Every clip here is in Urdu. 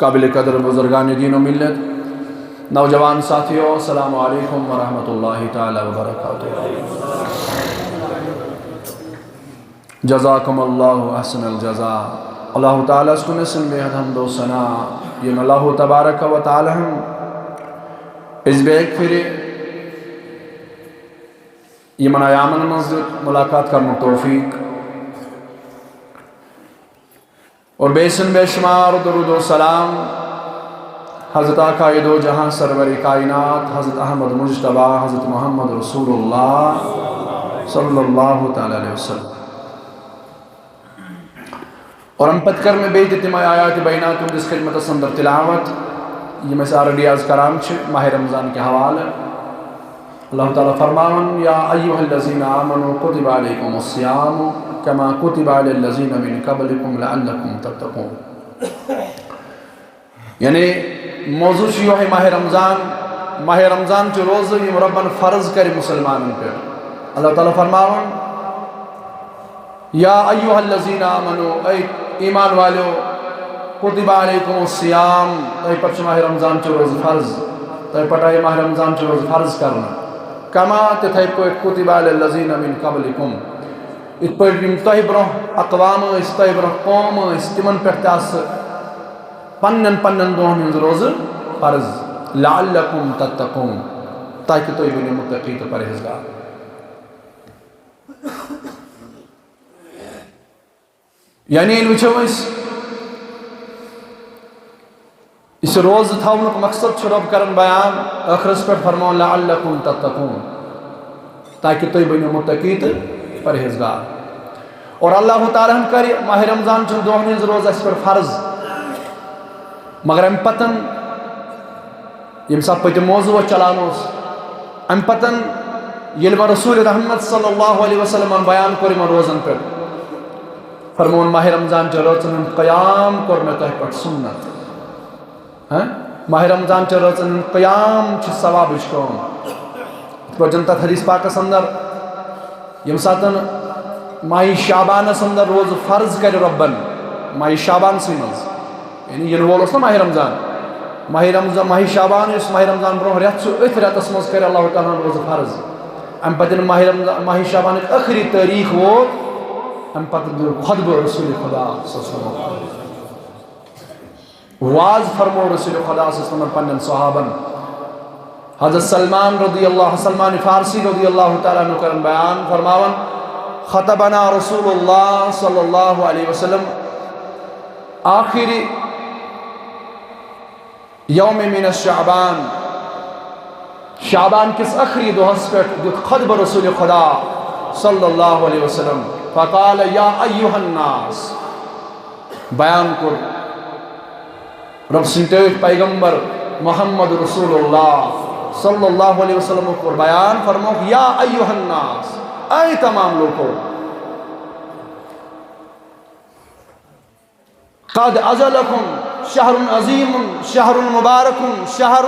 قابل قدر بزرگان دین و ملت، نوجوان ساتھیوں، السلام علیکم ورحمۃ اللہ تعالی وبرکاتہ۔ جزاکم اللہ احسن الجزا۔ اللہ تعالیٰ اس کو نسل بے حد حمد و ثنا، یہ اللہ تبارک و تعالی ہم اس بے ایک پھر یہ منایامن مسجد ملاقات کرنے توفیق اور بیسن بے شمار درود و سلام حضرت آقا دو جہاں سرور کائنات حضرت احمد مجتبی حضرت محمد رسول اللہ صلی اللہ تعالی علیہ وسلم اور ہم پتکر میں بیت اتماع آیات بینات جس خدمت سندر تلاوت یہ میں سارا ریاض کرام ماہ رمضان کے حوالے اللہ تعالیٰ فرمان یا ایوہ الذین آمنوا کتب علیکم الصیام کما کتب علی الذین من قبلکم لعلکم تتقون۔ یعنی موضوع یہ ہے ماہ رمضان جو روز یہ ربن فرض کرے مسلمان پہ اللہ تعالیٰ فرمان یا ایوہ الذین آمنوا اے ایمان والو کتب علیکم الصیام تہ پر ماہ رمضان جو روز فرض تہ پٹائے ماہ رمضان جو روز فرض کرنا کما تتھے کو کتب علی الذین من قبلکم اس پر تہ برہ اقوام اس تہ برہ قوم اس تمن پہ پنن دہن ہند روز فرض لعلکم تتقون تاکہ تھی بنو متقی تو پرہیزگار۔ یعنی ان وچھو اس روز تھاونک مقصد رب کرن بیان آخرس پر فرمان لعلکم تتقون تاکہ تھی بنو متقی تو پرہیزگار۔ اور اللہ تعالیٰ ہم کر ماہ رمضان چن دہن ہز روز اس پر فرض مگر ام پتن یم سا پت موضوع چلان ام پتن یل رسول رحمت صلی اللہ علیہ وسلم بیان کر روزن پہ فرمون ماہ رمضان چ رچن قیام کور میں تہ پہ سنت ماہ رمضان چ رچن قیام چھ ثواب کام پر جنتا حدیث پاکس اندر یم ساتن ماہ شعبان اندر روز فرض کر ربن ماہ شعبان سی مز یعنی یہ وول نا ماہ رمضان ماہ شعبان اس ماہ رمضان برو ریت ات ریتس مز کر اللہ تعالیٰ روز فرض ام پتہ ماہ شعبان آخری تاریخ ووت ام پتہ خطبہ رسول خدا صلی اللہ علیہ وسلم واز فرمو رسول خدا صلی اللہ علیہ وسلم پنن صحابن حضرت سلمان فارسی رضی اللہ تعالیٰ عنہ کرن بیان فرماون خطبنا رسول اللہ صلی اللہ علیہ وسلم آخر یوم من الشعبان شعبان کس اخری دوہس پر دیت خطب رسول خدا صلی اللہ علیہ وسلم فقال یا ایوہ الناس بیان کر رب سنتیت پیغمبر محمد رسول اللہ صلی اللہ علیہ وسلم کو بیان فرمو یا ایوہ الناس اے تمام لوگوں قد ازلکم شہر عظیم شہر مبارک شہر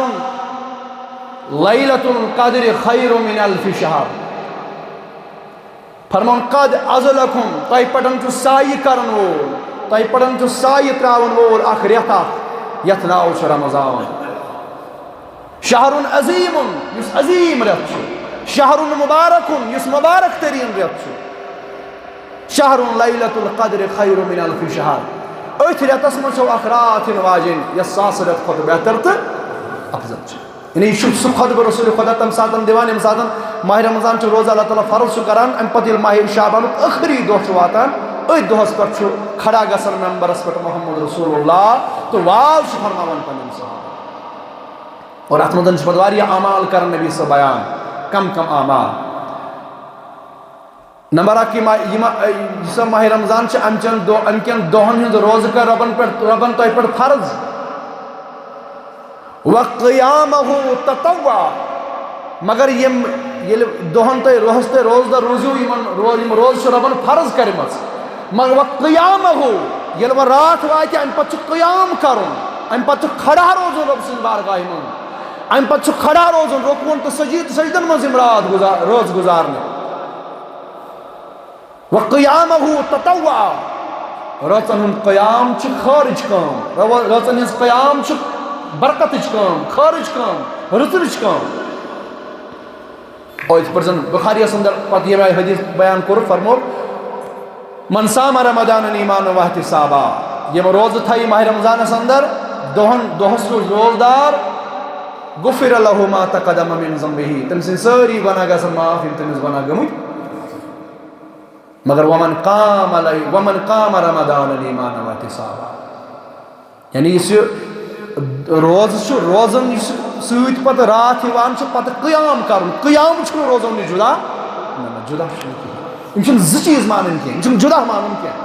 لیلۃ القدر خیر من الف شہر فرمون قد ازلکم تہ پٹن چھ سائی کرن وول تہ پٹن چھ سائی تراون وول اخ ریتا یت ناو چھ رمضان شہر عظیم یس عظیم ریت شہر مبارک یس مبارک ترین ریت شہر لیلۃ القدر خیر من الف شہر ات ریتس من چھو اخرات واجن یس ساس ریت خود بہتر تو افضل چھ یعنی یہ سہ خطب رسول خدا تم ساتن دیوان یم ساتن ماہ رمضان چھ روزہ اللہ تعالیٰ فرض کران ام پتہ ماہ شعبان آخری دہ واتان ات دہس پہ کھڑا گسن ممبرس پہ محمد رسول اللہ تو واز فرماون پنن صحابہ اور ات مدن پتہ واریاہ اعمال کرن نبی سے بیان کم اعمال نمبر اکی ماہ رمضان ام کن دہن ہند روز کر ربن تہ پہ فرض وقیامہ تطوع مگر یم دہن تہ روز تہ روز دہ روزیو یم روز ربن فرض کرمز مگر وقیامہ یل و رات واتہ ام پتہ قیام کرن ام پتہ کھڑا روزن رب سن بارگاہ من ام پتہ کھڑا روزن رکون تو سجدن مز روز گزارنے وقیامہ تطوع رٲژن ہُنٛد قیام چھُ خارج کٲم رٲژن ہٕنٛز قیام چھُ برکتٕچ کٲم خارج کٲم رٕژٕرٕچ کٲم اور یِتھ پٲٹھۍ زن بخاریَس انٛدر پتہٕ ییٚمہِ آیہِ حدیث بیان کوٚر فرمو من صام رمضان ایٖمانًا واحتِسابًا یِم روزٕ تھایہِ ماہِ رمضانس انٛدر دۄہس روٗد روزدار غُفِرَ لَہُ ما تقدم من ذنبِهِ تٔمۍ سٕنٛدۍ سٲری گۄناہ گژھن معاف یِم تٔمِس گۄناہ گٔمٕتۍ مگر ومن قام رمضان ایٖمانًا واحتِسابًا یعنی یُس یہِ روزٕ چھُ روزن یُس سۭتۍ پتہٕ راتھ یِوان چھُ پتہٕ قیام کرُن قیام چھُنہٕ روزو نِش جُدا نہ جُدا چھُنہٕ کِہیٖنۍ یِم چھِنہٕ زٕ چیٖز مانٕنۍ کینٛہہ یِم چھِنہٕ جُدا مانُن کینٛہہ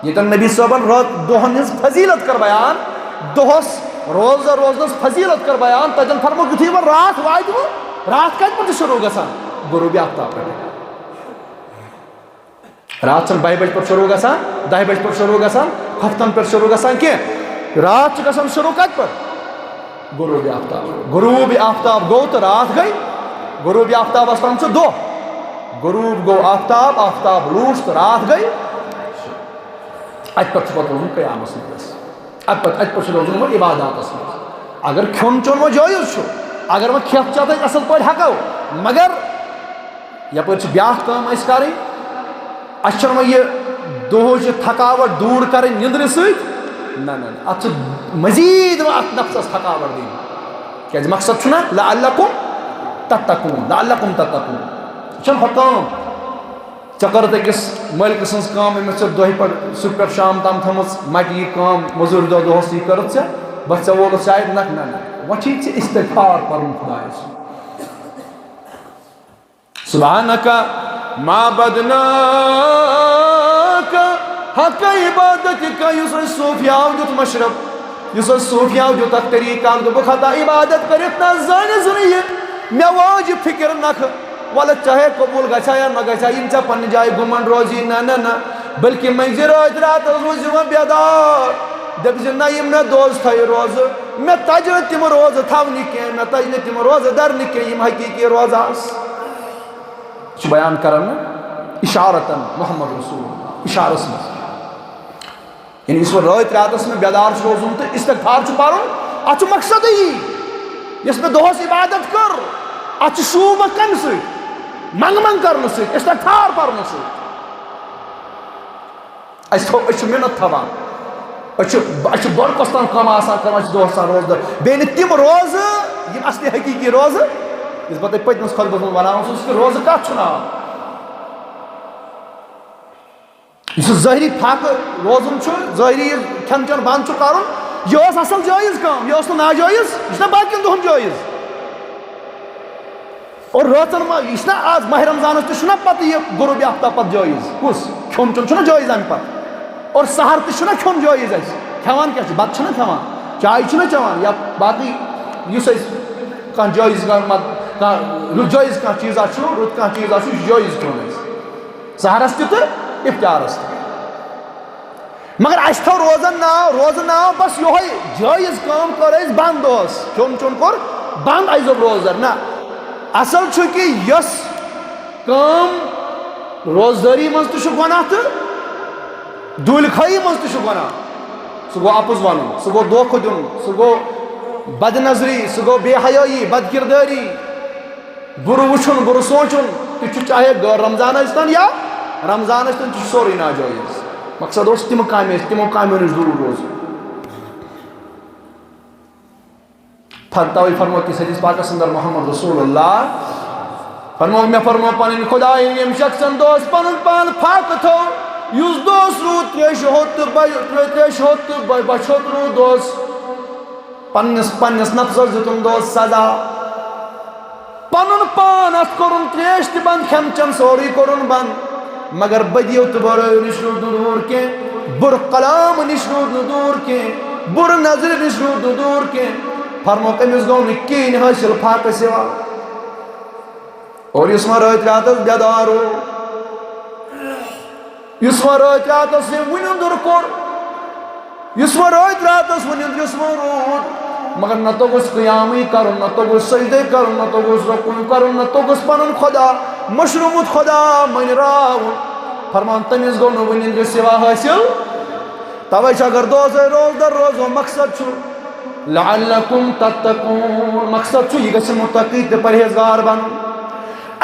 ییٚتٮ۪ن نبی صٲبن دۄہن ہٕنٛز فضیٖلت کٔر بیان دۄہس روزدر روزنس فضیٖلت کٔر بیان تتٮ۪ن فرمووُکھ یُتھُے وۄنۍ راتھ واتہِ وۄنۍ راتھ کتہِ پٮ۪ٹھ چھُ شروٗع گژھان غروٗبِ آفتاب پٮ۪ٹھ راتھ چھنہٕ 12 بجہِ پٮ۪ٹھ شروٗع گژھان 10 بجہِ پٮ۪ٹھ شروٗع گژھان ہفتن پٮ۪ٹھ شروٗع گژھان کینٛہہ راتھ چھُ گژھان شروٗع کتہِ پٮ۪ٹھ غروٗبِ آفتاب غروٗبِ آفتاب گوٚو تہٕ راتھ گٔے غروٗبِ آفتابس تام چھُ دۄہ غروٗب گوٚو آفتاب آفتاب لوٗچ تہٕ راتھ گٔے اتہِ پٮ۪ٹھ چھُ پتہٕ روزُن قیامس منٛز اتہِ پٮ۪ٹھ چھُ روزُن وۄنۍ عباداتس منٛز اگر کھیوٚن چیوٚن وۄنۍ جٲیِز چھُ اگر وۄنۍ کھٮ۪تھ چٮ۪تھ أسۍ اصل پٲٹھۍ ہٮ۪کو مگر یپٲرۍ چھِ بیٛاکھ کٲم اَسہِ کَرٕنۍ اَسہِ چھَنہٕ وۄنۍ یہِ دۄہٕچ تھکاوٹ دوٗر کَرٕنۍ نِندرِ سۭتۍ نہ نہ اَتھ چھِ مزیٖد وۄنۍ اَتھ نفسَس تھکاوٹ دِنۍ کیٛازِ مقصد چھُنہ لعلکُم تتقوٗن یہِ چھَنہٕ ہۄ کٲم ژےٚ کٔرٕتھ أکِس مٲلکہٕ سٕنٛز کٲم أمِس ژےٚ دۄہہِ پٮ۪ٹھ صُبح پٮ۪ٹھ شام تام تھٲومٕژ مَٹہِ یہِ کٲم مٔزوٗرۍ دۄہ دۄہَس یہِ کٔرٕتھ ژےٚ بس ژےٚ وولُتھ شاید نہ وۄنۍ چھُے ژےٚ استغفار پَرُن خۄدایَس سُبحانَکَ ما بدناکَ حق عبادتِکَ یُس اَسہِ صوٗفیاو دیُت مشرب یُس اَسہِ صوٗفیاو دیُت اکھ طریٖقہٕ اکھ دوٚپُکھ ہتا عبادت کٔرِتھ نہ زٲنِس نہٕ یہِ مےٚ واج یہِ فِکر نکھٕ وَلہٕ چاہے قبوٗل گژھِ ہا یا نہ گژھِ ہا یِم ژےٚ پننہِ جایہِ گُمنٛڈ روزی نہ بٔلکہِ منٛزِ رٲتۍ راتس روٗزِ وۄنۍ بیدار دٔپۍ زِ نہ یِم مےٚ دوس تھایہِ روزٕ مےٚ تَجہِ نہٕ تِم روزٕ تھاونہِ کینٛہہ مےٚ تَجہِ نہٕ تِم روزٕ درنہِ کینٛہہ یِم حقیٖقی روزٕ آسہٕ چھُ بیان کران نہ اِشارتن محمد رسول اِشارس منٛز یعنی یُس وۄنۍ رٲتۍ راتس مےٚ بیدار چھُ روزُن تہٕ استغفار چھُ پَرُن اَتھ چھُ مقصدٕے یی یۄس مےٚ دۄہس عبادت کٔر اَتھ چھُ شوٗبہٕ کَمہِ سۭتۍ منٛگہٕ کرنہٕ سۭتۍ استغفار پَرنہٕ سۭتۍ أسۍ چھِ محنت تھاوان أسۍ چھِ بٔڑ کۄس تام کٲم آسان کران أسۍ چھِ دۄہس آسان روزدار بیٚیہِ نہٕ تِم روزٕ یِم اصلی حقیٖقی روزٕ یُس بہٕ تۄہہِ پٔتمِس خۄطبس منٛز وَنان اوسُس کہِ روزٕ کَتھ چھُ ناو یُس ظٲہری فاقہٕ روزُن چھُ ظٲہری کھٮ۪ن چٮ۪ن بنٛد چھُ کَرُن یہِ ٲس اصل جٲیِز کٲم یہِ ٲس نہٕ ناجٲیِز یہِ چھُنہ باقین دۄہن جٲیِز اور رٲژن منٛز یہِ چھُنہ آز ماہِ رمضانس تہِ چھُنہ پتہٕ یہِ غروٗبِ آفتاب پتہٕ جٲیِز کُس کھیوٚن چیوٚن چھُنہ جٲیِز امہِ پتہٕ اور سحر تہِ چھُنہ کھیوٚن جٲیِز اَسہِ کھٮ۪وان کیٛاہ چھُ بتہٕ چھِنہ کھٮ۪وان چاے چھِنہ چٮ۪وان یا باقٕے یُس اَسہِ کانٛہہ جٲیِز کانٛہہ جٲیِز کانٛہہ چیٖزا چھُ رُت کانٛہہ چیٖزا چھُ یہِ چھُ جٲیِز کھیوٚن اَسہِ سحرس تہِ تہٕ اِفطارس تہِ مگر اَسہِ تھوٚو روزٕ ناو بس یِہوے جٲیِز کٲم کٔر اَسہِ بنٛد دۄہس کھیوٚن چیوٚن کوٚر بنٛد اَسہِ دوٚپ روزدر نہ اصل چھُ کہِ یۄس کٲم روزدٲری منٛز تہِ چھُ گۄناہ تہٕ دوٗلہِ خٲیی منٛز تہِ چھُ گۄناہ سُہ گوٚو اَپُز وَنُن سُہ گوٚو دھوکہٕ دیُن سُہ گوٚو بد نظری سُہ گوٚو بے حیٲیی بد کِردٲری بُرٕ وٕچھُن بُرٕ سونٛچُن تہِ چھُ چاہے غٲر رمضان ٲسۍتن یا رمضان ٲسۍتن تہِ چھُ سورُے ناجٲیِز مقصد اوس تِمہٕ کامہِ ٲسۍ تِمو کامیو نِش دوٗر روزُن تَوَے فرمو کِس حدیٖث پاکس انٛدر محمد رسول اللہ فرمو مےٚ فرمو پنٕنۍ خۄداے ییٚمۍ شخصن دۄہس پنُن پان فاقہٕ تھوٚو یُس دۄہس روٗد تریشہِ ہوٚت تہٕ بچھوت روٗد دۄہس پننِس نفسس دیُتُن دۄہس سزا پنُن پان اتھ کوٚرُن تریش تہِ بنٛد کھٮ۪ن چٮ۪ن سورُے کوٚرُن بنٛد مگر بدیو تہٕ بُرٲیو نِش روٗد نہٕ دوٗر کینٛہہ بُرٕ کلام نِش روٗد نہٕ دوٗر کینٛہہ بُرٕ نظرِ نِش روٗد نہٕ دوٗر کینٛہہ فرموکھ أمِس گوٚو نہٕ کِہیٖنۍ حٲصِل فاقہٕ سِوا اور یُس وۄنۍ رٲتۍ راتس بیدار روٗد یُس وۄنۍ رٲتۍ راتس أمۍ وُنِنٛدُر کوٚر یُس وۄنۍ رٲتۍ راتس یُس وۄنۍ روٗد مگر نہ توٚگُس قیامٕے کرُن نہ توٚگُس سجدے کرُن نہ توٚگُس رۄکُن کرُن نہ توٚگُس پنُن خۄدا مشروٗمُت خۄدا مٔنۍ راوُن فرمان تٔمِس گوٚو نہٕ وُنِنٛدرِ سِوا حٲصِل توے اگر دوزے روز در روزو مقصد چھو لعلکم تتقون مقصد چھو یہ گژھِ متقی تہ پرہیزگار بن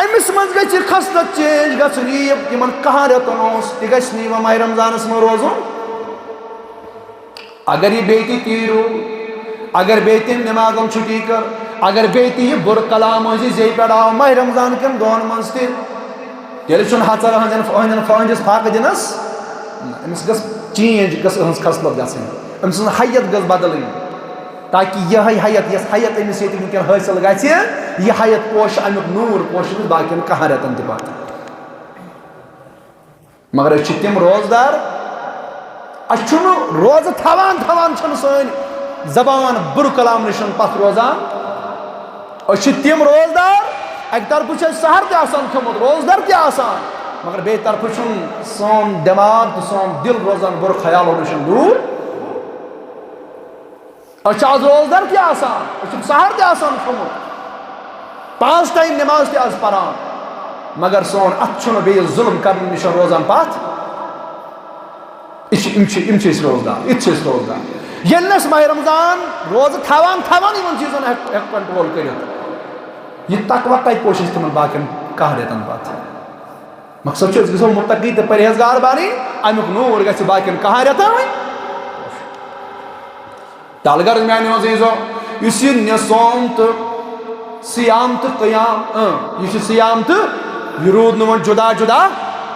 امس مز گژھِ خصلت چینج گژھن یہ تمن کہاں رتن اوس تہ گژھِ نہ ماہ رمضانس من روزُن اگر یہ بیتی تیرو اگر بیتی نمازن چھٹی کر اگر بیتی یہ بر کلام ہوئی زی پڑاو ماہ رمضان کن دون منز تہ تیل چھن ہژر ہندن فہندس فاقہ دنس امس گژھِ چینج گژھِ ہنز خصلت گژھن امس حیت گژھِ بدلن تاکہ یہ حیت یس حیت امس یہ ونکن حاصل گژھِ یہ حیت پوش امیک نور پوش باقین کہاں رتن تہ پتہ مگر اس تم روزدار اس روز تھوان سن زبان بر کلام نشن پتھ روزان اس تم روزدار اک طرف سحر تہ آسان کھومت روزدار تہ آسان مگر بے طرف سون دماغ تو سون دل روزان بر خیالو نشن دور اس آز روزدار تہ آسان اس سحر تہ آسان کھومت 5 ٹائم نماز تہ آز پران مگر سون ات بے ظلم کرنے نشن روزان پتھ روزدار ات روزدار یلنس ماہ رمضان روز تھوان ان چیزن کنٹرول کرت یہ تقوی کت پوش تم باقین کہہ رتن پتہ مقصد گھو متقی تو پرہیزگار بانی امیک نور گھِ باقین کہاں رتن تل غرض میانو عزیزو اس یہ سوم تو سیام تو قیام یہ سیام تو یہ رود نو جدا جدا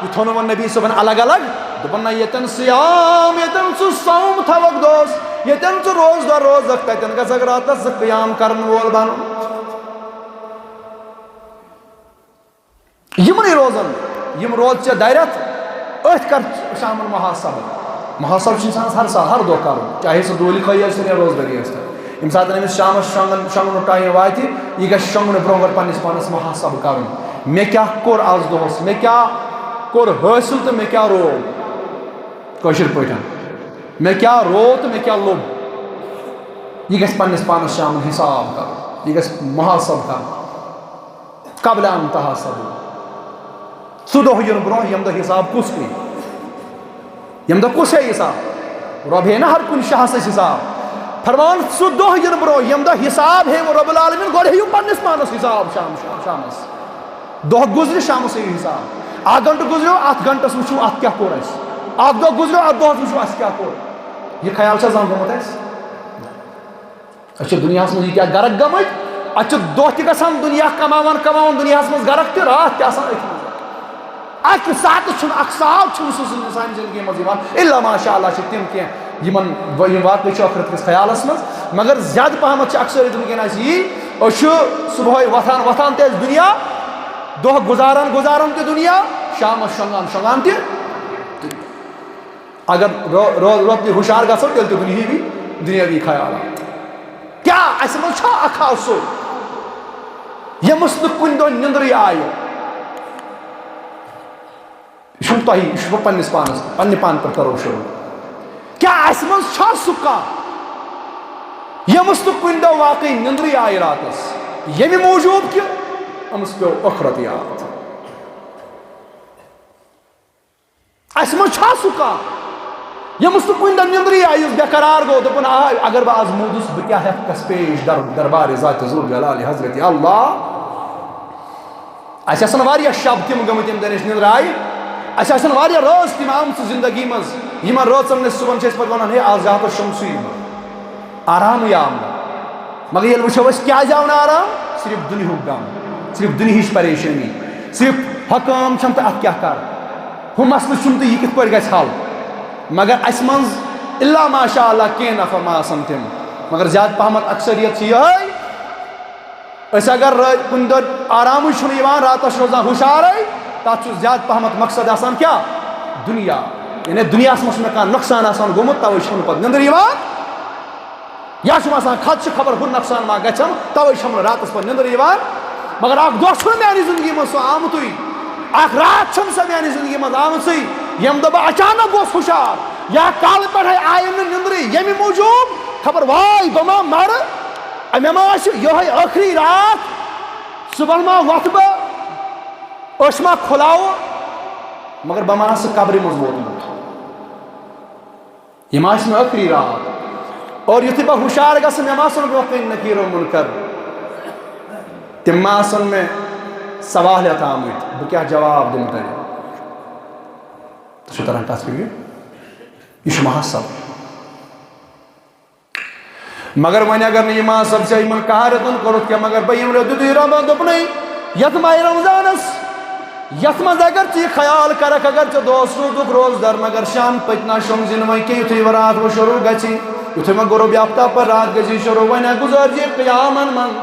یہ تھو نو نبی صبن الگ الگ دپن یتن سیام یتن سوم تھوک دوس یتن روز دہ روز تتن گھک راتس قیام کرن وول بن یمن روزن یم روز چھ دائرت ات کر شام محاسب انسانس ہر سال ہر دہ کر چاہے سہ دولی کھائی یا روزداری یم سات امس شامس شونگن ٹائم وات یہ گھس شونگن برونہ پنس پانس محاسب کرن مے کیا کور آز دہس مے کیا کور حاصل تو مے کیا رو کشر پٹھن مے کیا رو تو مے کیا لوب یہ گھس پنس پانس شام حساب کر یہ گھس محاسب کر قبل ان تحاسب سہ دہ ین برونہ یم دہ حساب کس پی یم دہ کس ہے حساب رب ہے نا ہر کن شاہس حساب فرمان سہ دہ ین برونہ یم دہ حساب ہے وہ رب العالمین گوڑ ہے پنس پانس حساب شامس دہ گزر شامس ہے حساب 8 گھنٹہ گزریو 8 گھنٹس وچھو ات کیا کور اس 8 دہ گزریو 8 دہس وچھو اس کیا کور یہ خیال چھ زان گومت اس دنیاس مز یہ گرک گمت اچھ دہ تہ گژھان دنیا کماون دنیاس مز گرک تہ رات تہ آسان اتھ اک سات چھن اک سال چھن سان زندگی مز الا ماشاء اللہ چھ تم کی یمن واقع چھ آخرت کس خیالس مز مگر زیادہ پہمت چھ اکثر ونکن یہ صبح وتھان تہ دنیا دہ گزاران تہ دنیا شامس شونگان تہ اگر روت ہوشیار گھو تیل تہ بھی دنیاوی خیالات کیا اس مز چھا اکھ سو یمس نہ کن دہ نندر آئے یہ تہ پنس پانس پنہ پان پر کرو شروع کیا اس مز چھا سہ کانٛہہ یمس نہ کن دہ واقعی نندر آئے راتس یمہ موجوب کہ امس پیو ٲخرت یاد اس مز چھا سہ کانٛہہ یمس نہ کن دہ نندر آئے بے قرار گو دپن اگر بہ آز مودس بہ کیا ہیکس پیش دربار ذات ذوالجلال حضرت اللہ اس آسن واریاہ شب تم گمت یم دنش نندر آئے اس آسن واریاہ رٲژ تم آمژ زندگی مز یمن رٲژن نش صبحن چھ پتہ ونان ہے آز جا تو شمسوی آرام آو مگر یل وچھو اس کیا آو نا آرام صرف دنیاہک غم صرف دنیاہچ پریشانی صرف حکام چھم تو ات کیا کر ہو مسلہ چھم تو یہ کت پٲٹھۍ گژھِ حل مگر اس منز الا ماشاء اللہ کینٛہہ نفر ما آسن تم مگر زیادہ پہمت اکثریت یہ اس اگر کن دہ آرام راتس روزان ہوشارے تک زیادہ پہمت مقصد آسان کیا دنیا یعنی دنیاس مز نقصان آسان گومت توے پہ نندر یا خدشہ خبر ہر نقصان ما گھن توے راتس پہ نندر مگر اخ دہ میانہ زندگی مز سہ آمت اخ رات سہ میانہ زندگی مز آمت یم دہ بہ اچانک گوس ہوشار یا کال پہ آئم نندر یمہ موجوب خبر واے بہ ما مر مے ما یہ ٲخری رات صبح ما وتھ بہ أچھ ما کھلاو مگر بہ ما قبر مز ووتمت یہ میں ٲخری رات اور یُتھُے بہٕ ہُشار گژھٕ مےٚ ما سُن برونٛہہ کَنۍ نکیٖر و مُنکر تِم ما آسَن مےٚ سوالِیت آمٕتۍ بہٕ کیٛاہ جواب دِمہٕ تۄہہِ تۄہہِ چھُو تران کتھ فِکرِ یہ چھُ محصب مگر وۄنۍ اگر نہٕ یہِ محصب ژےٚ یِمن 10 رٮ۪تن کوٚرُتھ کینٛہہ مگر بہٕ یِمہٕ دِتُے رۄبن دوٚپنَے یتھ ماہِ رمضانس یتھ منٛز اگر ژٕ یہِ خیال کرکھ اگر ژےٚ دۄہس روٗدُکھ روزدر مگر شام پٔتۍ نا شۄنٛگزِ نہٕ وۄنۍ کینٛہہ یُتھُے رات وۄنۍ شروع گژھِ یُتھُے وۄنۍ غروب آفتاب پتہٕ رات گژھِ شروع وۄنۍ گُزٲرزِ قیامن منٛز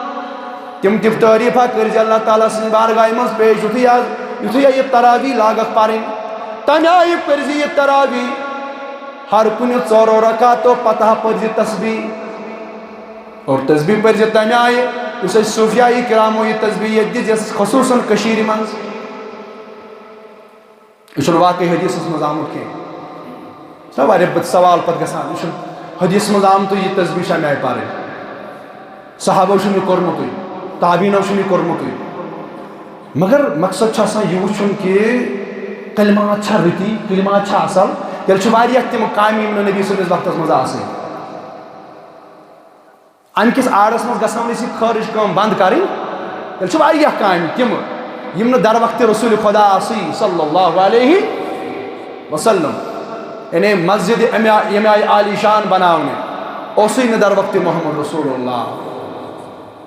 تِم تہِ تعریٖفا کٔرزِ اللہ تعالیٰ سٕنٛزِ بارگاہہِ منٛز پیش یُتھُے یہِ تراویح لاگکھ پرٕنۍ تمہِ آیہِ پٔرزِ یہِ تراویح ہر کُنہِ 4 رکاتو پتہٕ پٔرزِ تسبیح اور تسبیح پٔرزِ تمہِ آیہِ یُس اَسہِ صوٗفیائی کرامو یہِ تسبیح ییٚتہِ دِژ یۄس خصوٗصن کٔشیٖرِ منٛز یہ چھُنہٕ واقعی حدیثس منٛز آمُت کینٛہہ چھُنہ واریاہ سوال پتہٕ گژھان یہِ چھُنہٕ حدیثس منٛز آمتُے یہِ تسبیح چھا مےٚ پرٕنۍ صحابو چھُنہٕ یہِ کوٚرمُتُے تابعیٖنو چھُنہٕ یہِ کوٚرمُتُے مگر مقصد چھُ آسان یہِ وٕچھُن کہِ کلمات چھا رٕتی کلمات چھا اصل تیٚلہِ چھِ واریاہ تِم کامہِ یِم نہٕ نبی سٕنٛدِس وقتس منٛز آسٕنۍ امہِ کِس آڑس منٛز گژھان أسۍ یہِ خٲرج کٲم بنٛد کَرٕنۍ تیٚلہِ چھِ واریاہ کامہِ تِمہٕ یِم نہٕ در وقتِ رسوٗلِ خۄدا آسٕے صلی اللہ علیہ وسلم یعنی مسجد ییٚمہِ آیہِ عالی شان بناونہٕ اوسُے نہٕ در وقتِ محمد رسول اللہ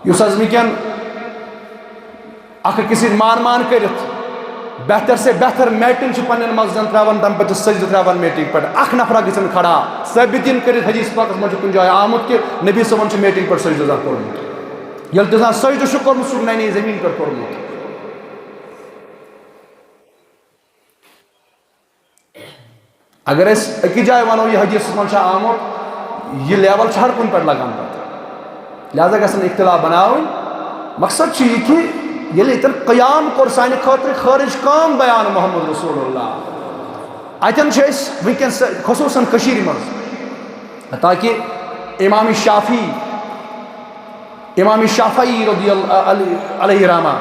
یُس حظ وٕنکٮ۪ن اکھ أکِس سۭتۍ مان کٔرِتھ بہتر سے بہتر میٹنگ چھِ پننٮ۪ن مسجدن ترٛاوان تمہِ پتہٕ چھِ سجدٕ ترٛاوان میٹنگ پٮ۪ٹھ اکھ نفرا گژھن کھڑا ثٲبِت کٔرِتھ حدیث پاکس منٛز چھُ کُنہِ جایہِ آمُت کہِ نبی صٲبن چھُ میٹنگ پٮ۪ٹھ سجدٕ کوٚرمُت ییٚلہِ تہِ زانٛہہ سجدٕ چھُ کوٚرمُت سُہ چھُ ننہِ زٔمیٖن پٮ۪ٹھ کوٚرمُت اگر أسۍ أکِس جایہِ وَنو یہِ حدیثس منٛز چھُ آمُت یہِ لیول چھُ ہر کُنہِ پٮ۪ٹھ لگان پتہٕ لہذا گژھن اختلاف بناوٕنۍ مقصد چھُ یہِ کہِ ییٚلہِ ییٚتٮ۪ن قیام کوٚر سانہِ خٲطرٕ خٲرج کٲم بیان محمد رسول اللہ اتٮ۪ن چھِ أسۍ وٕنکٮ۪ن خصوٗصن کٔشیٖرِ منٛز تاکہِ امام شافعی رضی علیہ رحمہ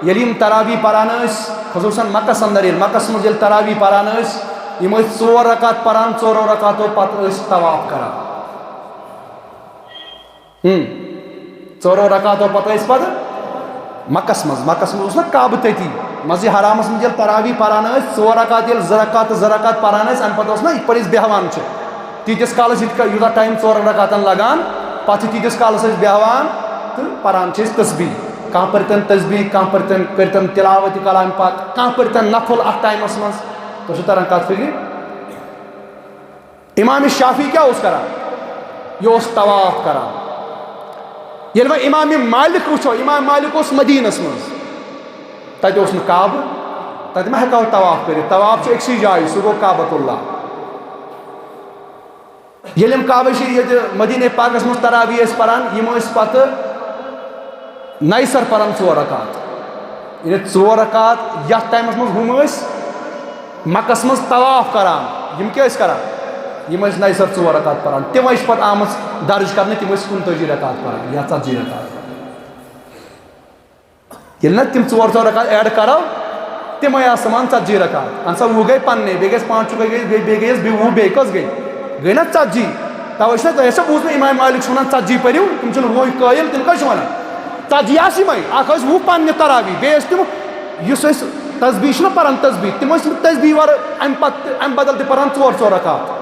ییٚلہِ یِم تراویح پران ٲسۍ خصوٗصن مکس انٛدر ییٚلہِ مکس منٛز ییٚلہِ تراویح پران ٲسۍ یِم ٲسۍ 4 رکات پران 4 رکاتو پتہٕ ٲسۍ طواف کران 4 رکاتو پتہٕ ٲسۍ پتہٕ مکس منٛز اوس نا کعبہٕ تٔتی مسجد حرامس منٛز ییٚلہِ تراویح پران ٲسۍ 4 رکات ییٚلہِ 2 رکات پران ٲسۍ امہِ پتہٕ اوس نا یِتھ پٲٹھۍ أسۍ بیٚہوان چھِ تیٖتِس کالس یوٗتاہ ٹایم 4 رکاتن لگان پتہٕ چھِ تیٖتِس کالس أسۍ بیٚہوان تہٕ پران چھِ أسۍ تسبیح کانٛہہ پٔرتن تسبیح کانٛہہ کٔرتن تلاوتِ کلام پاک کانٛہہ پٔرتن نفل اتھ ٹایمس منٛز تۄہہِ چھُو تران کتھ فِکرِ امام شافعی کیٛاہ اوس کران یہِ اوس طواف کران ییٚلہِ وۄنۍ امام مالک وٕچھو امام مالک اوس مدیٖنس منٛز تتہِ اوس نہٕ کعبہٕ تتہِ ما ہٮ۪کو طواف کٔرِتھ طواف چھُ أکسٕے جایہِ سُہ گوٚو کعبۃ اللہ ییٚلہِ یِم کعبہ شریٖف ییٚتہِ مدیٖنہ پاکس منٛز تراویح ٲسۍ پران یِم ٲسۍ پتہٕ نَیہِ سر پران 4 رکات یعنی 4 رکات یتھ ٹایمس منٛز ہُم ٲسۍ مکس منٛز طواف کران یِم کیٛاہ ٲسۍ کران یِم ٲسۍ نَیہِ سر 4 رکات پران تِمے چھِ پتہٕ آمٕژ درٕج کرنہٕ تِم ٲسۍ 39 رکات پران یا 40 رکات ییٚلہِ نہ تِم 4 رکات ایڈ کرو تِمے آسہٕ سمان 40 رکات اہن سا 20 گٔے پننہِ بیٚیہِ گژھِ 5 بیٚیہِ گٔیَس 20 بیٚیہِ کٔژ گٔے نا 40 توے چھُنہ تۄہہِ آسیو بوٗزمُت امام مالک چھُ ونان 40 پٔرِو تِم چھِنہٕ وُہٕے قٲیِل تِم کیٛاہ چھِ ونان 40 آسہٕ یِمے اکھ ٲسۍ 20 پننہِ تراویح بیٚیہِ ٲسۍ تِم یُس أسۍ تسبیح چھِنہ پران تسبیح تِم ٲسۍ نہٕ تسبیح ورٲے امہِ پتہٕ امہِ بدل تہِ پران 4 رکات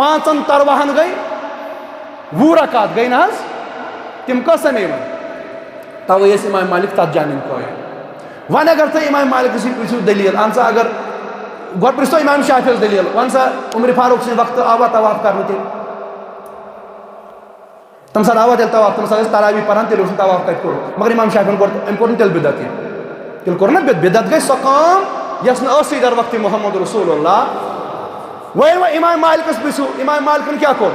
5 ترواہن گٔے 20 رکات گٔے نہ حظ تِم کٔژ اَنے وۄنۍ توے ٲسۍ امام مالک تتھ جانٮ۪ن قٲیِل وۄنۍ اگر تُہۍ امام مالکس نِش پرٛژھِو دٔلیٖل اہن سا اگر گۄڈٕ پرٛژھتو امام شافعیس دٔلیٖل وَن سا عمرِ فاروق سٕنٛدِ وقتہٕ آوا طواف کرنہٕ تیٚلہِ تَمہِ ساتہٕ آوا تیٚلہِ طواف تَمہِ ساتہٕ ٲسۍ تراویح پران تیٚلہِ اوس نہٕ طواف کتہِ کوٚرُکھ مگر امام شافعین کوٚر أمۍ کوٚر نہٕ تیٚلہِ بِدعت کینٛہہ تیٚلہِ کوٚر نا بِدعت گٔے سۄ کٲم یۄس نہٕ ٲسٕے در وقتِ محمد رسول اللہ وۄنۍ امام مالکس پرٛژھِو امام مالکن کیٛاہ کوٚر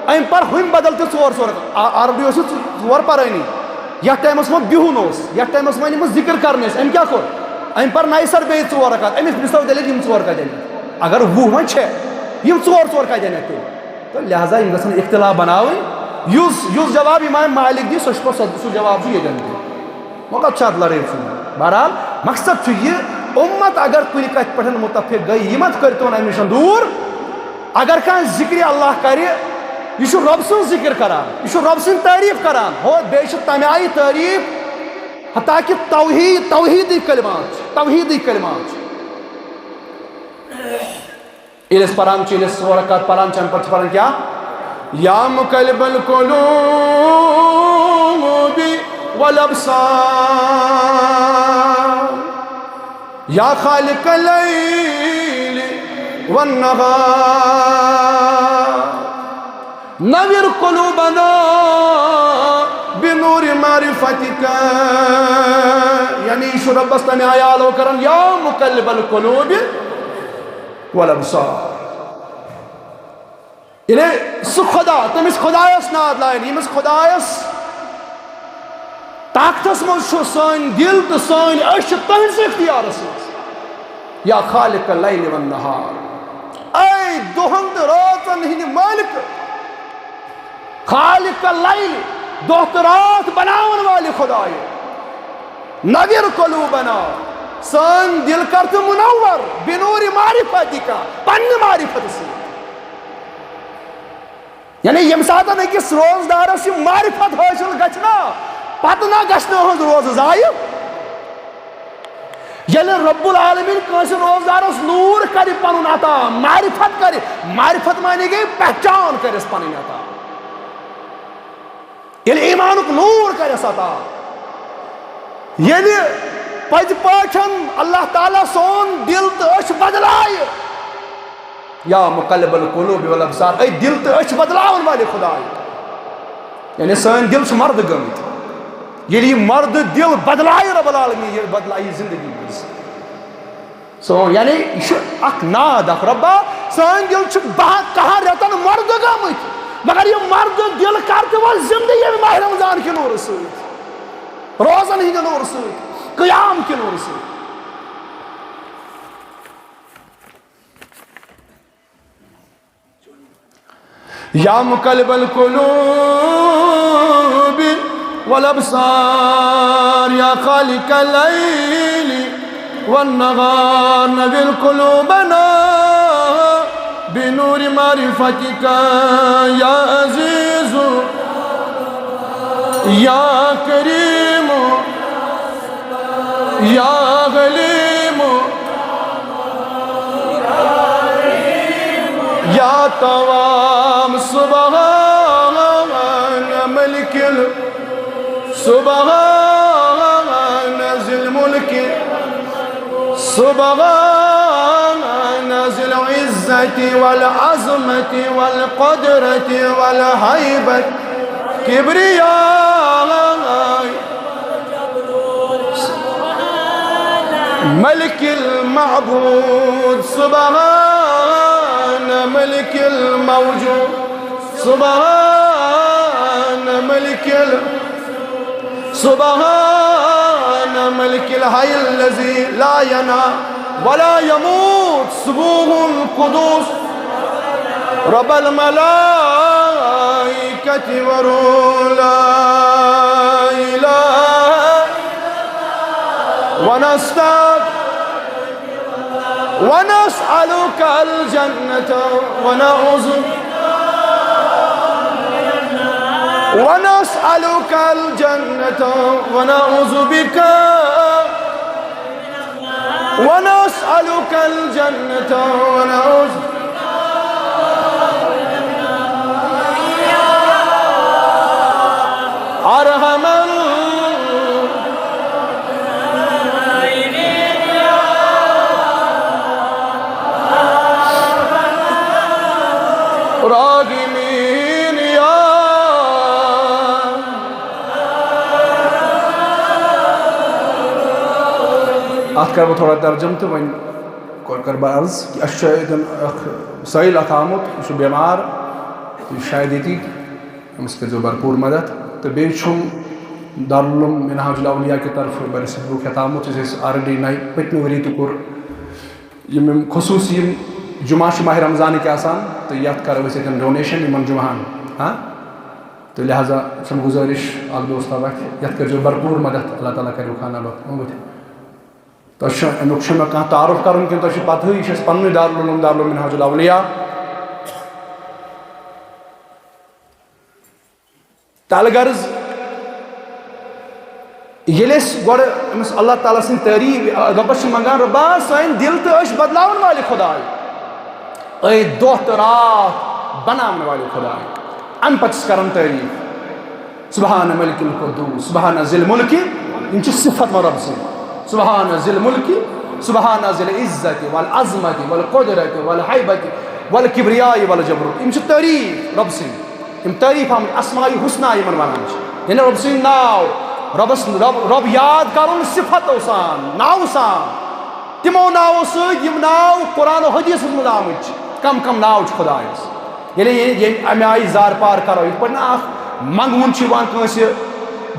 أمۍ پر ہُمہِ بدل تہِ 4 عربی اوس یہِ 4 پرٲنی یتھ ٹایمس وۄنۍ بِہُن اوس یتھ ٹایمس وۄنۍ یِم ذِکر کرنہِ ٲسۍ أمۍ کیٛاہ کوٚر أمۍ پر نَیہِ سر بیٚیہِ 4 رکات أمِس پرٛژھو دٔلیٖل یِم 4 کتہِ اَنہِ اگر 20 وۄنۍ چھےٚ یِم 4 کتہِ اَنٮ۪کھ تیٚلہِ تہٕ لہذا یِم گژھن اختلاف بناوٕنۍ یُس جواب امام مالک دی سُہ چھُ پتہٕ سُہ جواب چھُ ییٚتٮ۪ن تہِ وۄنۍ کتھ چھِ اتھ لڑٲے ژھٕنٕنۍ بہرحال مقصد چھُ یہِ اُمت اگر کُنہِ کتھِ پٮ۪ٹھ مُتفِق گٔے یِم اتھ کٔرۍتون امہِ نِش دوٗر اگر کان ذکر اللہ کرے یہ رب سن ذکر کران یہ رب سن تعریف کران ہو بیش تمہ آئی تعریف حتیٰ کہ توحیدی کلمات یل اس پران چھ اس ورکات پران چھ پتہ پران کیا یا مقلب القلوب والابصار یا خالق اللیل والنهار نور قلوبنا بنور معرفتك یعنی شو رب استمی آیالو کرن یا مقلب القلوب والابصار یعنی سو خدا تمس خدایس ناد لائن یمس خدایس طاقتس من سن دل تو سن اش تہنس اختیارس یا خالق اللیل والنہار اے دہن تو راتن ہند مالک خالق اللیل دہ تو رات بناون والے خدائے نور قلوبنا سن دل کر تو منور بنور معرفتی کا پن معرفت سے یعنی یم ساتھ اکس روزدارس یہ معرفت حاصل گھنا پتہ نہ گھنا روز ضائع یل رب العالمین کنس روزدارس نور کر پن عطا معرفت کر معرفت معنی گئی پہچان کرس پن عطا یل ایمانک نور کرس عطا یل پز پاٹھن اللہ تعالیٰ سون دل تو اچھ بدلائے یا مقلب القلوب والابصار اے دل تو اچھ بدلاون والے خدای یعنی سن دل چھ مرد گمت یلی مرد دل بدلائے رب العالمین یہ بدلائی زندگی مز سون یعنی یہ اک ناد اک ربا سن دل چھ بہت کہاں رتن مرد گمت مگر یہ مرد دل کرتے وہ زندگی ماہ رمضان کے نور سے روزن ہی نور سے قیام کے نور سے یا مقلب القلوب والابصار یا خالق اللیل والنهار نور قلوبنا بنور معرفتك یا عزیز یا کریم یا غلیم یا توام سبحان ملک سبحان ذی الملک سبحان ذی العزت والعظمت والقدرت والحیبت کبریاء ملك المعبود سبحان ملك الموجود سبحان سبحان ملك الحي الذي لا ينام ولا يموت سبوح القدوس رب الملائكة والروح لا إله ونسألك الجنة ونسألك الجنة ونعوذ بك ونسألك الجنة ونعوذ أرحم راغمین یا ات کر تھوڑا ترجم تو ون کر عرض کہ سائل اخ آمت یہ بیمار یہ شاید یہ امس کر بھرپور مدد تو بیٚیہِ چھُم دارالعلوم منہاج الاولیاء کی طرف بر صدرک ہیٚتھ آمُت آلریڈی نَیہِ پٔتمہِ ؤری تہِ کوٚر یِم خصوٗصی یِم جمعہ ماہ رمضان کے آسان تو یت کرو اس ڈونیشن ان جمعہن ہاں تو لہذا سن گزارش اک دوست وقت یت کر بھرپور مدد اللہ تعالیٰ کرو خانہ بت امیک میں کھانا تعارف کرن کہ تھی پتہ یہ پن دارالعلوم منہاج الاولیاء تلغرض ییٚلہِ أسۍ گۄڈٕ أمِس اللہ تعالیٰ سٕنٛدۍ تعریٖف رۄبس چھِ منٛگان رۄبا سٲنۍ دِل تہٕ ٲسۍ بدلاون والہِ خۄداے أے دۄہ تہٕ راتھ بناون والہِ خۄداے اَمہِ پتہٕ چھِس کران تعریٖف سبحان ملک القدوس سبحان ذی الملکہِ یِم چھِ صفت رۄب سٕنٛدۍ سبحان ذی الملکہِ سبحان ذی العزت والعظمت والقدرت والحیبت والکبریاء والجبروت یِم چھِ تعریٖف رۄب سٕنٛدۍ یِم تعریٖف آمٕتۍ اسماء حسنہ یِمن ونان چھِ یعنی رۄب سٕنٛدۍ ناو رب یاد کرُن صفتو سان ناو سان تِمو ناوو سۭتۍ یِم ناو قرآن و حدیثس منٛز آمٕتۍ چھِ کم کم ناو چھِ خۄدایس ییٚلہِ اَمہِ آیہِ زار پار کرو یِتھ پٲٹھۍ نہٕ اکھ منٛگوُن چھُ یِوان کٲنٛسہِ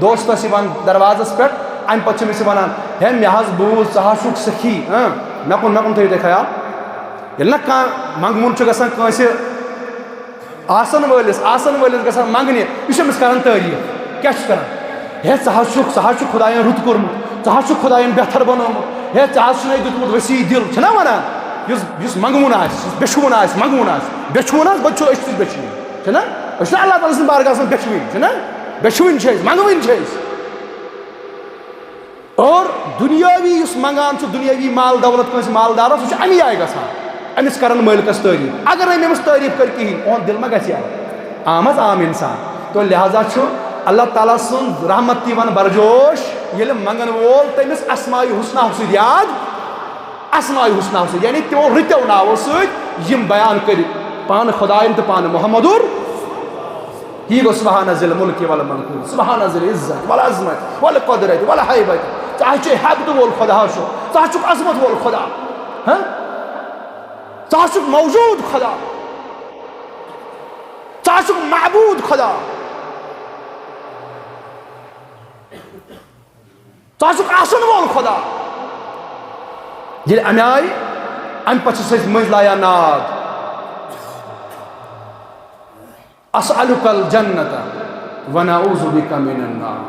دوستس یِوان دروازس پٮ۪ٹھ اَمہِ پتہٕ چھِ أمِس ونان ہے مےٚ حظ بوٗز ژٕ حظ چھُکھ سخی مےٚ کُن تھٲیِو تُہۍ خیال ییٚلہِ نہ کانٛہہ منٛگوُن چھُ گژھان کٲنٛسہِ آسن وٲلِس گژھان منٛگنہِ یہِ چھُ أمِس کران تعریٖف کیٛاہ چھُ کران ہے ژٕ حظ چھُکھ خۄداین رُت کوٚرمُت ژٕ حظ چھُکھ خۄداین بہتر بنومُت ہے ژےٚ حظ چھُنَے دیُتمُت ؤسیع دِل چھِنہ ونان یُس منٛگوُن آسہِ یُس بیچھوُن آسہِ منٛگوُن آسہِ بیچھوُن حظ بہٕ چھُ أسۍ تہِ بیچھوٕنۍ چھِنہ أسۍ چھِنہ اللہ تعالیٰ سٕنٛدِ بارگاہس منٛز بیچھوٕنۍ چھِنہ بیچھوٕنۍ چھِ أسۍ منٛگوٕنۍ چھِ أسۍ اور دُنیٲوی یُس منٛگان چھُ دُنیٲوی مال دولت کٲنٛسہِ مالدارس سُہ چھُ اَمی آیہِ گژھان أمِس کرن مٲلکس تعریٖف اگر نہٕ أمۍ أمِس تعریٖف کٔر کِہیٖنۍ اُہُنٛد دِل ما گژھِ یلہٕ عام حظ عام اِنسان تو لہٰذا چھُ اللہ تعالیٰ سُنٛد رحمت یِوان برجوش ییٚلہِ منٛگن وول تٔمِس اسماء حسنہ سۭتۍ یاد اسماء حسنہ سۭتۍ یعنی تِمو رٕتیو ناوو سۭتۍ یِم بیان کٔرِتھ پانہٕ خۄدایَن تہٕ پانہٕ محمدُر یی گوٚو سبحان ذی الملکہِ والملکوٗت سبحان ذی العزت والعظمت والقدرت والحیبت ژٕ حظ چھُے حیبتہٕ وول خۄدا چھُکھ ژٕ حظ چھُکھ عظمت وول خۄدا ژٕ حظ چھُکھ موجوٗد خۄدا ژٕ حظ چھُکھ معبوٗد خۄدا ژٕ حظ چھُکھ آسن وول خۄدا ییٚلہِ اَمہِ آیہِ اَمہِ پتہٕ چھِس أسۍ مٔنٛزۍ لایا ناد اسألُک الجنت ونعوذ بک من النار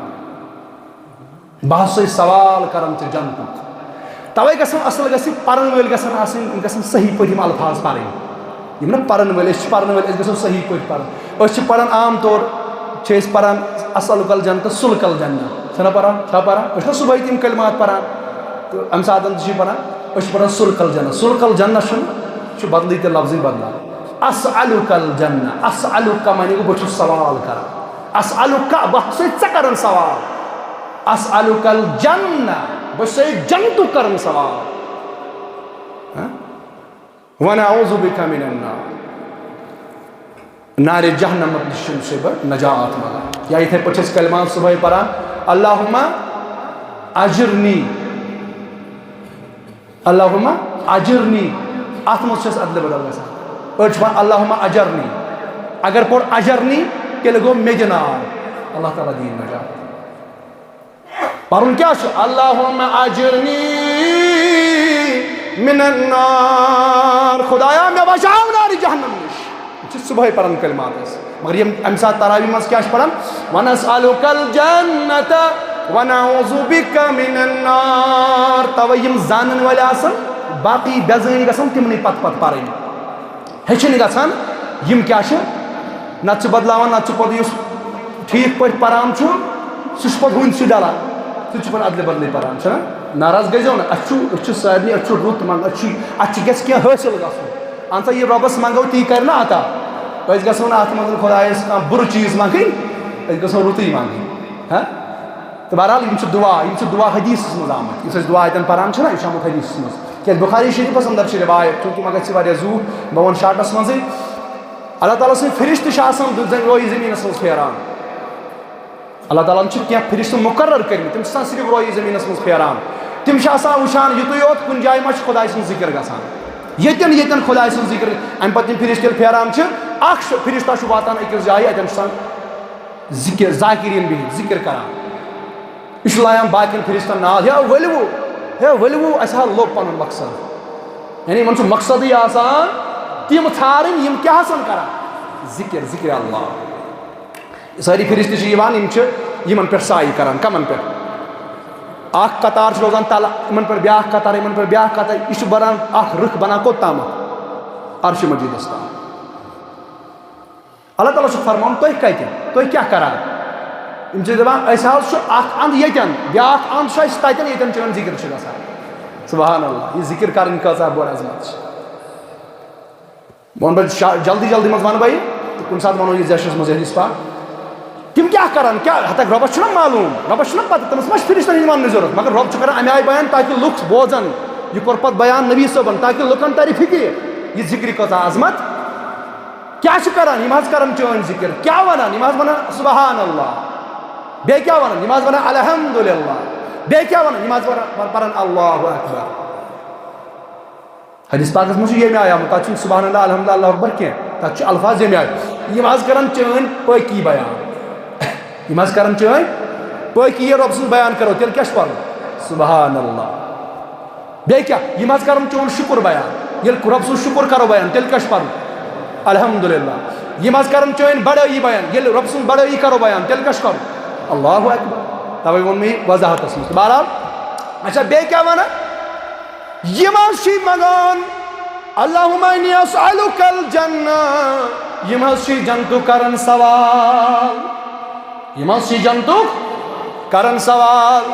بہٕ ہسا چھُسے سوال کران ژےٚ جنتُک توے گژھن اصل گژھِ پرن وٲلۍ گژھن آسٕنۍ یِم گژھن صحیح پٲٹھۍ یِم الفاظ پرٕنۍ یِم نہ پرن وٲلۍ أسۍ چھِ پرن وٲلۍ أسۍ گژھو صحیح پٲٹھۍ پرٕنۍ أسۍ چھِ پران عام طور چھِ أسۍ پران اسألُک الجنت سُلک الجنت چھِنہ پران چھا پران أسۍ چھِنہ صبحٲے تِم کلمات پران تہٕ اَمہِ ساتہٕ تہِ چھِ پران أسۍ چھِ پران سُلک الجنت سُلک الجنت چھُ بدلٕے تہِ لفظٕے بدلان اسألُک الجنت اسألُک معنی گوٚو بہٕ چھُس سوال کران اسألُک بہٕ ہسا ژےٚ کران سوال اسألُک الجنت بہٕ چھُسے جنتُک کران سوال ونعوذ بک من النار نارِ جہنمت نِش چھُسے بہٕ نجات منگان یا یِتھے پٲٹھۍ چھِ أسۍ کلمات صبحٲے پران اللہُمہ اجرنی اللہُمہ اجرنی اتھ منٛز چھِ أسۍ ادلہٕ بدل گژھان أڑۍ چھِ ونان اللہُمہ اجرنی اگر پوٚر اجرنی تیٚلہِ گوٚو مےٚ دِ نار اللہ تعالیٰ دِیِن نجات پرُن کیٛاہ چھُ اللہُمہ اجرنی من النار خۄدایا مےٚ بچاو نارِ جہنم نِش یہِ چھِ صبحٲے پران کلمات أسۍ مگر یِم اَمہِ ساتہٕ تراویح منٛز کیٛاہ چھِ پران ونسألُک الجنت ونعوذ بک من النار توے یِم زانن وٲلۍ آسن باقٕے بے زٲنۍ گژھن تِمنٕے پتہٕ پرٕنۍ ہیٚچھِنۍ گژھان یِم کیٛاہ چھِ نتہٕ چھِ بدلاوان نتہٕ چھُ پتہٕ یُس ٹھیٖک پٲٹھۍ پران چھُ سُہ چھُ پتہٕ ہُنۍ سُہ ڈلان سُہ چھُ پتہٕ ادلہِ بدلٕے پران چھُنہ ناراض گٔژھۍزیو نہٕ أسۍ چھِ سارنٕے أسۍ چھُ رُت منٛگان اَسہِ گژھِ کینٛہہ حٲصِل گژھُن اہن سا یہِ رۄبس منٛگو تی کرِ نہ عطا أسۍ گژھو نہٕ اتھ منٛز خۄدایس کانٛہہ بُرٕ چیٖز منٛگٕنۍ أسۍ گژھو رُتٕے منٛگٕنۍ تہٕ بہرحال یِم چھِ دُعا حدیٖثس منٛز آمٕتۍ یُس أسۍ دُعا اَتٮ۪ن پران چھِنہ یہِ چھُ آمُت حدیٖثس منٛز کیٛازِ بُخاری شریٖفس انٛدر چھِ رِوایت چوٗنٛکہِ وۄنۍ گژھِ واریاہ زوٗ بہٕ وَنہٕ شاٹس منٛزٕے اللہ تعالیٰ سٕنٛدۍ فرِشتہٕ چھِ آسان رویہِ زٔمیٖنس منٛز پھیران اللہ تعالیٰ ہن چھِ کینٛہہ فرِشتہٕ مُقرر کٔرمٕتۍ تِم چھِ آسان صرف رویہِ زٔمیٖنس منٛز پھیران تِم چھِ آسان وٕچھان یُتُے یوت کُنہِ جایہِ ما چھُ خۄداے سُنٛد ذِکر گژھان ییٚتٮ۪ن خۄداے سُنٛد ذِکر اَمہِ پتہٕ یِم فرِشتہٕ ییٚلہِ پھیران چھِ اکھ فرِشتہ چھُ واتان أکِس جایہِ اَتٮ۪ن چھُ آسان ذاکریٖن بِہِتھ ذِکر کران یہِ چھُ لایان باقین فرِشتن ناد ہے ؤلِوُ اَسہِ حظ لوٚب پنُن مقصد یعنی یِمن چھُ مقصدٕے آسان تِم ژھانڈٕنۍ یِم کیٛاہ آسن کران ذِکر اللہ سٲری فرِشتہٕ چھِ یِوان یِم چھِ یِمن پٮ۪ٹھ سایہِ کران کمن پٮ۪ٹھ اکھ قطار چھُ روزان تلہٕ یِمن پٮ۪ٹھ بیاکھ قطار یِمن پٮ۪ٹھ بیاکھ قطار یہِ چھُ بنان اکھ رٕکھ بنان کوٚت تامتھ عرشہِ مجیٖدس تام اللہ تعالیٰ چھُ فرماوان تُہۍ کتہِ تُہۍ کیٛاہ کران یم چھِ دپان أسۍ حظ چھُ اکھ اَنٛد ییٚتٮ۪ن بیٛاکھ اَنٛد چھُ اَسہِ تَتٮ۪ن ییٚتٮ۪ن چٲنۍ ذِکر چھِ گژھان سبحان اللہ یہ ذکر کرٕنۍ کۭژاہ بٔڑ عظمت چھِ وَنہٕ بہٕ جلدی جلدی منٛز وَنہٕ بہٕ یہِ تہٕ کُنہِ ساتہٕ وَنو یہِ زیچھَس منٛز حدیث پاک تِم کیٛاہ کران کیٛاہ ہتکھ رۄبَس چھُنہ معلوٗم رۄبَس چھُنہ پتہ تٔمِس ما چھِ فرشتن ہِنٛدۍ وَننٕچ ضوٚرتھ مگر رۄب چھُ کران اَمہِ آیہِ بیان تاکہِ لُکھ بوزن یہِ کوٚر پتہٕ بیان نبی صٲبن تاکہِ لُکن ترِ فِکرِ یہِ ذِکرِ کۭژاہ عظمت کیٛاہ چھِ کران یِم حظ کران چٲنۍ ذِکر کیٛاہ وَنان یِم حظ وَنان سبحان اللہ بیٚیہِ کیٛاہ وَنان یِم حظ وَنان الحمدُاللہ بیٚیہِ کیٛاہ وَنان یِم حظ پران اللہ اکبر حدیث پاکس منٛز چھُ ییٚمہِ آیہِ آمُت تَتھ چھُنہٕ سبحان اللہ الحمدُاللہ اللہ اکبر کینٛہہ تَتھ چھُ الفاظ ییٚمہِ آیہِ یِم حظ کران چٲنۍ پٲکی بیان یِم حظ کران چٲنۍ پٲکی ییٚلہِ رۄب سُنٛد بیان کرو تیٚلہِ کیٛاہ چھُ پرُن سبحان اللہ بیٚیہِ کیٛاہ یِم حظ کران چون شُکُر بیان ییٚلہِ رۄب سُنٛد شُکُر کرو بیان تیٚلہِ کیٛاہ چھُ پرُن الحمدُاللہ یِم حظ کران چٲنۍ بڑٲیی بیان ییٚلہِ رۄب سُنٛد بڑٲیی کرو بیان تیٚلہِ کیٛاہ چھُ کرُن اللہ اکبر تَوَے ووٚن مےٚ یہِ وضاحتس منٛز بہرحال اچھا بیٚیہِ کیٛاہ وَنان یِم حظ چھِ منگان اللہُمَّ اِنِّی اَسْأَلُکَ الْجَنَّةَ یِم حظ چھِ جنتُک کران سوال یِم حظ چھِ جنتُک کران سوال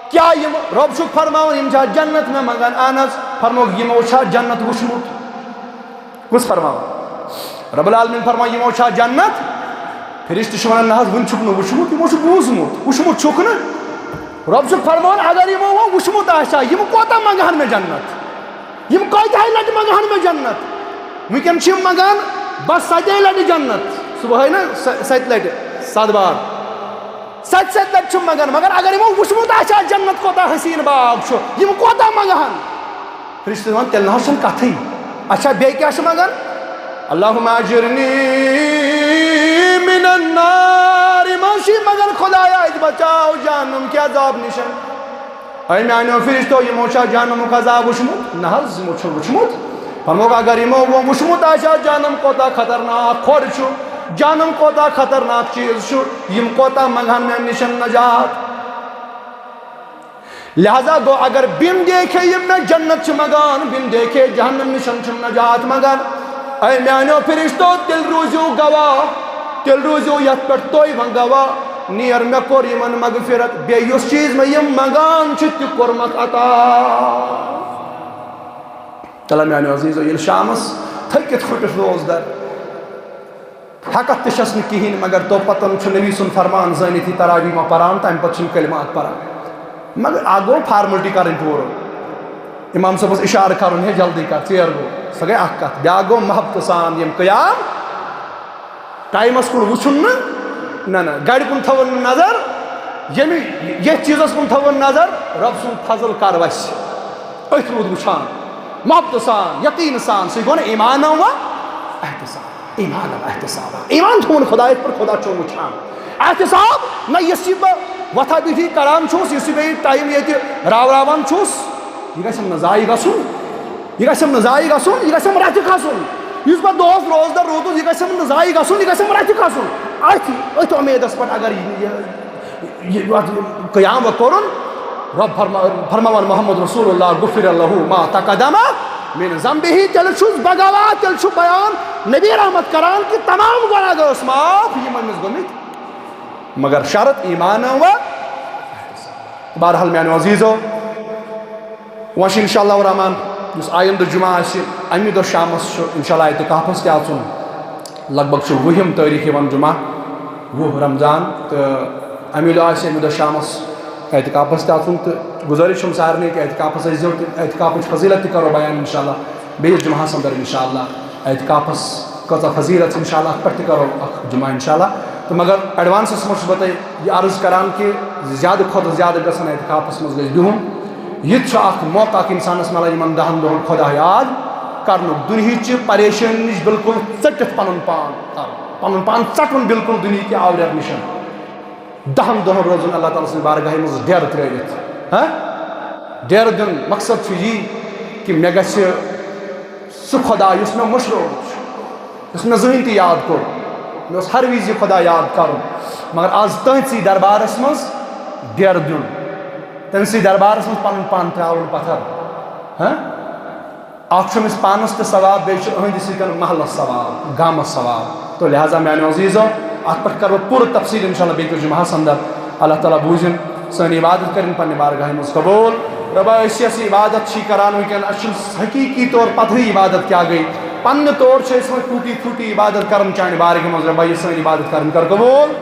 کیٛاہ یِم رۄب چھُکھ فرماوان یِم چھا جنت مےٚ منگان اہن حظ فرموکھ یِمو چھا جنت وٕچھمُت کُس فرماوان رۄب العالمیٖن فرماوان یِمو چھا جنت فرشتہٕ چھِ وَنان نہ حظ وٕنہِ چھُکھ نہٕ وٕچھمُت یِمو چھُ بوٗزمُت وٕچھمُت چھُکھ نہٕ رۄب چھُکھ فرماوان اگر یِمو وۄنۍ وٕچھمُت آسہِ ہا یِم کوتاہ منگہن مےٚ جنت یِم کۭتِہہِ لٹہِ منگہن مےٚ جنت وٕنکٮ۪ن چھِ یِم منگان بس 7 لٹہِ جنت صبحٲے نا 7 لٹہِ 7 بار 7 لٹہِ چھِ منگان مگر اگر یِمو وٕچھمُت آسہِ ہا جنت کوتاہ حسیٖن باغ چھُ یِم کوتاہ منگہن فرشتہٕ وَنان تیٚلہِ نہ حظ چھُنہٕ کتھٕے اچھا بیٚیہِ کیٛاہ چھِ منگان اللہُمَّ اجرنی من النار یِم حظ چھِ منگان خۄدایا اَسہِ بچاو جہنم کہِ عذاب نِش اے میٛانیو فرشتو یِمو چھا جہنمُک عذاب وٕچھمُت نہ حظ یِمو چھُنہٕ وٕچھمُت فرموکھ اگر یِمو وۄنۍ وٕچھمُت آسہِ ہا جہنم کوتاہ خطرناک کھۄر چھُ جہنم کوتاہ خطرناک چیٖز چھُ یِم کوتاہ منگہن مےٚ نِش نجات لہذا گوٚو اگر بِن دیکھے یِم مےٚ جنت چھِ منگان بِن دیکھے جہنم نِش چھِم نجات منگان اے میٛانیو فرشتو تیٚلہِ روٗزِو گواہ تیٚلہِ روٗزِو یتھ پٮ۪ٹھ تُہۍ وۄنۍ گواہ نیر مےٚ کوٚر یِمن مغفرت بیٚیہِ یُس چیٖز مےٚ یِم منگان چھِ تہِ کوٚرمکھ عطا چلو میٛانیو عزیٖزو ییٚلہِ شامس تھٔکِتھ پھٕٹِتھ روز در ہٮ۪کتھ تہِ چھس نہٕ کِہیٖنۍ مگر توپتن چھُ نبی سُنٛد فرمان زٲنِتھ یہِ تراوی ما پران تمہِ پتہٕ چھِ یِم کلمات پران مگر اکھ گوٚو فارملٹی کرٕنۍ پوٗرٕ امام صٲبس اِشارٕ کرُن ہے جلدی کر ژیر گوٚو سۄ گٔے اکھ کتھ بیٛاکھ گوٚو محبتہٕ سان یِم قیام ٹایمس کُن وٕچھُن نہٕ نہ گرِ کُن تھاوُن نہٕ نظر ییٚمہِ یتھ چیٖزس کُن تھاوُن نظر رۄب سُنٛد فضل کر وسہِ أتھۍ روٗد وٕچھان محبتہٕ سان یقیٖنہٕ سان سُہ گوٚو نہٕ ایٖمانو وا احتساب ایٖمان احتساب ایٖمان تھوٚوُن خۄدایس پٮ۪ٹھ خۄدا چھُم وٕچھان احتساب نہ یُس یہِ بہٕ وۄتھا بِہِتھ کران چھُس یُس یہِ بیٚیہِ ٹایم ییٚتہِ راوراوان چھُس یہِ گژھٮ۪م نہٕ ضایہِ گژھُن یہِ گژھٮ۪م نہٕ ضایہِ گژھُن یہِ گژھٮ۪م رتھِ کھسُن یُس بہٕ دۄہس روزدر روٗدُس یہِ گژھٮ۪م نہٕ ضایہِ گژھُن یہِ گژھٮ۪م رتھِ کھسُن أتھۍ اُمیدس پٮ۪ٹھ اگر قیام وۄنۍ کوٚرُن رۄب فرماوان محمد رسول اللہ غفر لہُ ما تقدم من ذنبہ تیٚلہِ چھُس بہٕ گواہ تیٚلہِ چھُ بیان نبی رحمت کران کہِ تمام گۄناہ گٔژھ معاف یِم أمِس گٔمٕتۍ مگر شرط ایٖمان و بہرحال میٛانیو عزیٖزو وۄنۍ چھُ انشاء اللہ الرحمان یُس آیندٕ جُمعہ آسہِ اَمہِ دۄہ شامس چھُ انشاء اللہ اعتکافس تہِ اژُن لگ بگ چھُ 20 تٲریٖخ یِوان جُمعہ 20 رمضان تہٕ اَمہِ دۄہ آسہِ اَمہِ دۄہ شامس اعتکافس تہِ اژُن تہٕ گُزٲرِش چھُم سارنٕے کہِ اعتکافس ٲسۍزیو تہِ اعتکافٕچ فضیٖلت تہِ کرو بیان انشاء اللہ بیٚیِس جُمعہس انٛدر انشاء اللہ اعتکافس کۭژاہ فضیٖلت چھِ انشاء اللہ اتھ پٮ۪ٹھ تہِ کرو اکھ جُمعہ انشاء اللہ تہٕ مگر ایڈوانسس منٛز چھُس بہٕ تۄہہِ یہِ عرض کران کہِ زیادٕ کھۄتہٕ زیادٕ گژھن اعتکافس منٛز گژھِ بِہُن یہِ تہِ چھُ اکھ موقعہٕ اکھ انسانس ملان یِمن 10 دۄہن خۄدا یاد کرنُک دُنہِچہِ پریشٲنی نِش بِلکُل ژٔٹِتھ پنُن پان کرُن پنُن پان ژٹُن بِلکُل دُنہِکہِ آوریر نِش 10 دۄہن روزُن اللہ تعالیٰ سٕنٛزِ بارگاہہِ منٛز ڈیرٕ ترٲوِتھ ڈیرٕ دیُن مقصد چھُ یی کہِ مےٚ گژھِ سُہ خۄدا یُس مےٚ مٔشرٲومُت چھُ یُس مےٚ زٕہٕنۍ تہِ یاد کوٚر مےٚ اوس ہر وِزِ یہِ خۄدا یاد کرُن مگر آز تٔہنٛدسٕے دربارس منٛز ڈیرٕ دیُن تٔمسٕے دربارس منٛز پنُن پان ترٛاوُن پتھر اکھ چھُ أمِس پانس تہِ ثواب بیٚیہِ چھُ أہنٛدِ سۭتۍ محلس ثواب گامس ثواب تو لہٰذا میٛانیو عزیٖزو ات پہ کرو پور تفصیل انشاءاللہ بیکس جمعہ اندر اللہ تعالیٰ بوزن سن عبادت کرن پنہ بارگاہ مز قبول ربا اس عبادت چھ کران ونکن اس حقیقی طور پتہ عبادت کیا گئی پنہ طور چھ اس ٹوٹی پھوٹی عبادت کرن چانہ بارگاہ مز ربا یہ سن عبادت کرن کر قبول